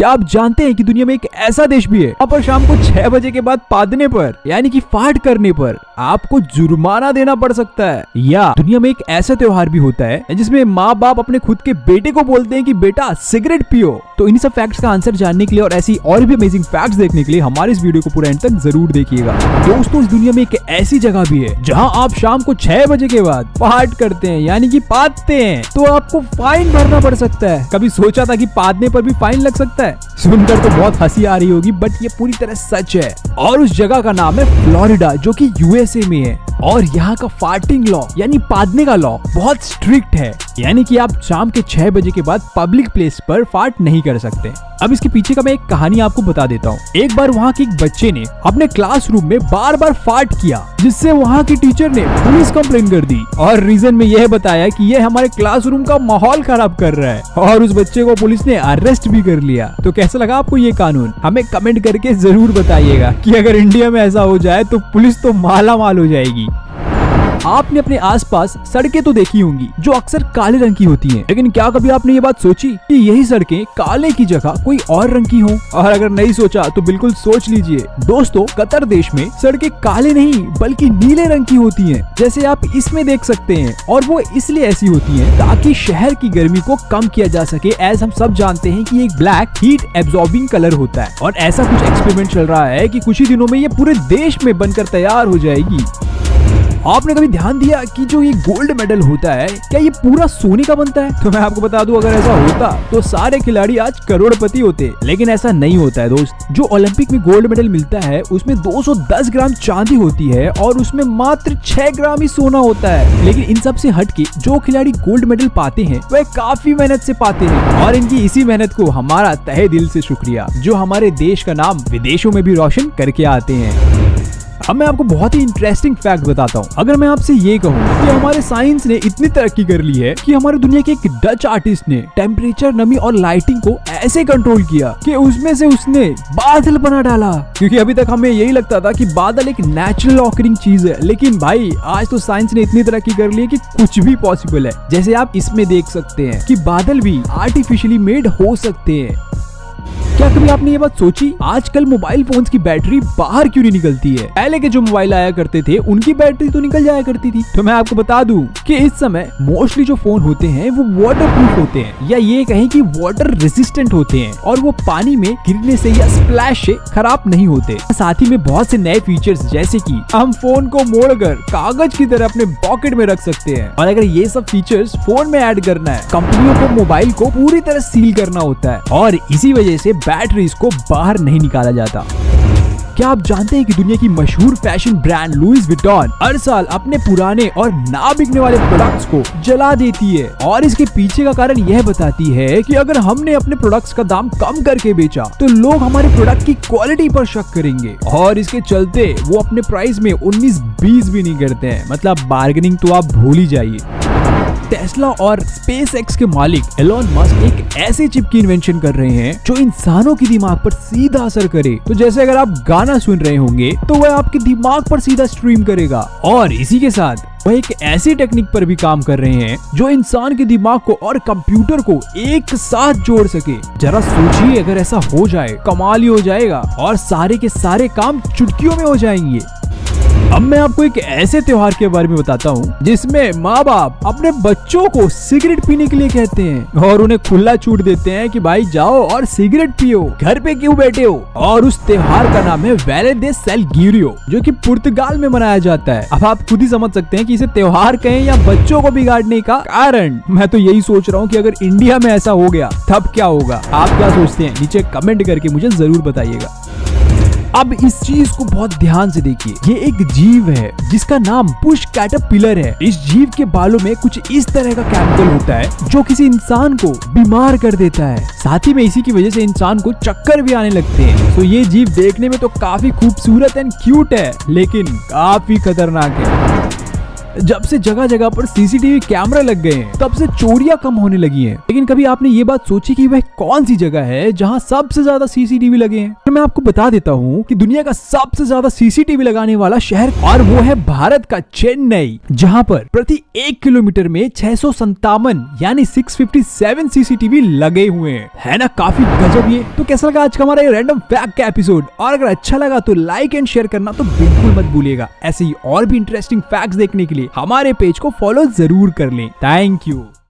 क्या आप जानते हैं कि दुनिया में एक ऐसा देश भी है वहाँ पर शाम को 6 बजे के बाद पादने पर यानी कि फाट करने पर आपको जुर्माना देना पड़ सकता है। या दुनिया में एक ऐसा त्योहार भी होता है जिसमें माँ बाप अपने खुद के बेटे को बोलते हैं कि बेटा सिगरेट पियो। तो इन सब फैक्ट्स का आंसर जानने के लिए और ऐसी और भी अमेजिंग फैक्ट्स देखने के लिए हमारे इस वीडियो को पूरा एंड तक जरूर देखिएगा। दोस्तों, इस दुनिया में एक ऐसी जगह भी है जहाँ आप शाम को 6 बजे के बाद फाट करते हैं यानी कि पादते हैं तो आपको फाइन भरना पड़ सकता है। कभी सोचा था कि पादने पर भी फाइन लग सकता है? सुनकर तो बहुत हंसी आ रही होगी, बट ये पूरी तरह सच है। और उस जगह का नाम है फ्लोरिडा, जो कि यूएसए में है। और यहाँ का फार्टिंग लॉ यानी पादने का लॉ बहुत स्ट्रिक्ट है, यानी कि आप शाम के 6 बजे के बाद पब्लिक प्लेस पर फाट नहीं कर सकते। अब इसके पीछे का मैं एक कहानी आपको बता देता हूँ। एक बार वहाँ के एक बच्चे ने अपने क्लासरूम में बार बार फाट किया, जिससे वहाँ की टीचर ने पुलिस कंप्लेन कर दी और रीजन में यह बताया कि यह हमारे क्लासरूम का माहौल खराब कर रहा है, और उस बच्चे को पुलिस ने अरेस्ट भी कर लिया। तो कैसा लगा आपको ये कानून? हमें कमेंट करके जरूर बताइएगा कि अगर इंडिया में ऐसा हो जाए तो पुलिस तो माला माल हो जाएगी। आपने अपने आसपास सड़कें तो देखी होंगी जो अक्सर काले रंग की होती हैं, लेकिन क्या कभी आपने ये बात सोची कि यही सड़कें काले की जगह कोई और रंग की हो? और अगर नहीं सोचा तो बिल्कुल सोच लीजिए। दोस्तों, कतर देश में सड़कें काले नहीं बल्कि नीले रंग की होती हैं, जैसे आप इसमें देख सकते हैं। और वो इसलिए ऐसी होती हैं ताकि शहर की गर्मी को कम किया जा सके। एज हम सब जानते हैं कि एक ब्लैक हीट एब्जॉर्बिंग कलर होता है, और ऐसा कुछ एक्सपेरिमेंट चल रहा है कि कुछ ही दिनों में ये पूरे देश में बनकर तैयार हो जाएगी। आपने कभी ध्यान दिया कि जो ये गोल्ड मेडल होता है क्या ये पूरा सोने का बनता है? तो मैं आपको बता दूं, अगर ऐसा होता तो सारे खिलाड़ी आज करोड़पति होते, लेकिन ऐसा नहीं होता है दोस्त। जो ओलंपिक में गोल्ड मेडल मिलता है उसमें 210 ग्राम चांदी होती है और उसमें मात्र 6 ग्राम ही सोना होता है। लेकिन इन सब से हटके जो खिलाड़ी गोल्ड मेडल पाते हैं वह काफी मेहनत से पाते हैं, और इनकी इसी मेहनत को हमारा तहे दिल से शुक्रिया, जो हमारे देश का नाम विदेशों में भी रोशन करके आते हैं। अब मैं आपको बहुत ही इंटरेस्टिंग फैक्ट बताता हूँ। अगर मैं आपसे ये कहूँ कि हमारे साइंस ने इतनी तरक्की कर ली है कि हमारे दुनिया के एक डच आर्टिस्ट ने टेम्परेचर, नमी और लाइटिंग को ऐसे कंट्रोल किया कि उसमें से उसने बादल बना डाला। क्योंकि अभी तक हमें यही लगता था कि बादल एक नेचुरल ऑकरिंग चीज है, लेकिन भाई आज तो साइंस ने इतनी तरक्की कर ली है कि कुछ भी पॉसिबल है। जैसे आप इसमें देख सकते हैं कि बादल भी आर्टिफिशियली मेड हो सकते हैं। क्या कभी आपने ये बात सोची, आजकल मोबाइल फोन्स की बैटरी बाहर क्यों नहीं निकलती है? पहले के जो मोबाइल आया करते थे उनकी बैटरी तो निकल जाया करती थी। तो मैं आपको बता दूं कि इस समय मोस्टली जो फोन होते हैं वो वाटर प्रूफ होते हैं, या ये कहें कि वाटर रेजिस्टेंट होते हैं, और वो पानी में गिरने से या स्प्लैश से खराब नहीं होते। साथ ही में बहुत से नए फीचर्स, जैसे कि हम फोन को मोड़कर कागज की तरह अपने पॉकेट में रख सकते हैं। और अगर ये सब फीचर्स फोन में ऐड करना है, कंपनियों को मोबाइल को पूरी तरह सील करना होता है, और इसी वजह से बैटरीज को बाहर नहीं निकाला जाता। क्या आप जानते हैं कि दुनिया की मशहूर फैशन ब्रांड लुइस विटॉन हर साल अपने पुराने और ना बिकने वाले प्रोडक्ट्स को जला देती है? और इसके पीछे का कारण यह बताती है कि अगर हमने अपने प्रोडक्ट्स का दाम कम करके बेचा तो लोग हमारे प्रोडक्ट की क्वालिटी पर शक करेंगे, और इसके चलते वो अपने प्राइस में 19-20 भी नहीं करते हैं। मतलब बार्गेनिंग तो आप भूल ही जाइए। टेस्ला और स्पेसएक्स के मालिक एलोन मस्क एक ऐसे चिप की इन्वेंशन कर रहे हैं जो इंसानों के दिमाग पर सीधा असर करे। तो जैसे अगर आप गाना सुन रहे होंगे तो वह आपके दिमाग पर सीधा स्ट्रीम करेगा, और इसी के साथ वह एक ऐसी टेक्निक पर भी काम कर रहे हैं जो इंसान के दिमाग को और कंप्यूटर को एक साथ जोड़ सके। जरा सोचिए, अगर ऐसा हो जाए कमाल ही हो जाएगा, और सारे के सारे काम चुटकियों में हो जाएंगे। अब मैं आपको एक ऐसे त्योहार के बारे में बताता हूँ जिसमें माँ बाप अपने बच्चों को सिगरेट पीने के लिए कहते हैं और उन्हें खुला छूट देते हैं कि भाई जाओ और सिगरेट पियो, घर पे क्यों बैठे हो। और उस त्योहार का नाम है वेले दे सेलगिरियो, जो कि पुर्तगाल में मनाया जाता है। अब आप खुद ही समझ सकते हैं कि इसे त्योहार कहें या बच्चों को बिगाड़ने का कारण। मैं तो यही सोच रहा हूँ कि अगर इंडिया में ऐसा हो गया तब क्या होगा। आप क्या सोचते हैं? नीचे कमेंट करके मुझे जरूर बताइएगा। अब इस चीज को बहुत ध्यान से देखिए, ये एक जीव है जिसका नाम बुश कैटरपिलर है। इस जीव के बालों में कुछ इस तरह का केमिकल होता है जो किसी इंसान को बीमार कर देता है। साथ ही में इसी की वजह से इंसान को चक्कर भी आने लगते हैं। तो ये जीव देखने में तो काफी खूबसूरत एंड क्यूट है, लेकिन काफी खतरनाक है। जब से जगह जगह पर सीसीटीवी कैमरा लग गए हैं तब से चोरियां कम होने लगी हैं। लेकिन कभी आपने ये बात सोची कि वह कौन सी जगह है जहां सबसे ज्यादा सीसीटीवी लगे हैं? मैं आपको बता देता हूँ कि दुनिया का सबसे ज्यादा सीसीटीवी लगाने वाला शहर, और वो है भारत का चेन्नई, जहाँ पर प्रति 1 किलोमीटर में 657 यानी 657 सीसीटीवी लगे हुए हैं। है ना काफी गजब ये। तो कैसा लगा आज का हमारा ये रैंडम फैक्ट का एपिसोड, और अगर अच्छा लगा तो लाइक एंड शेयर करना तो बिल्कुल मत भूलिएगा। ऐसे ही और भी इंटरेस्टिंग फैक्ट्स देखने के लिए हमारे पेज को फॉलो जरूर कर लें। Thank you.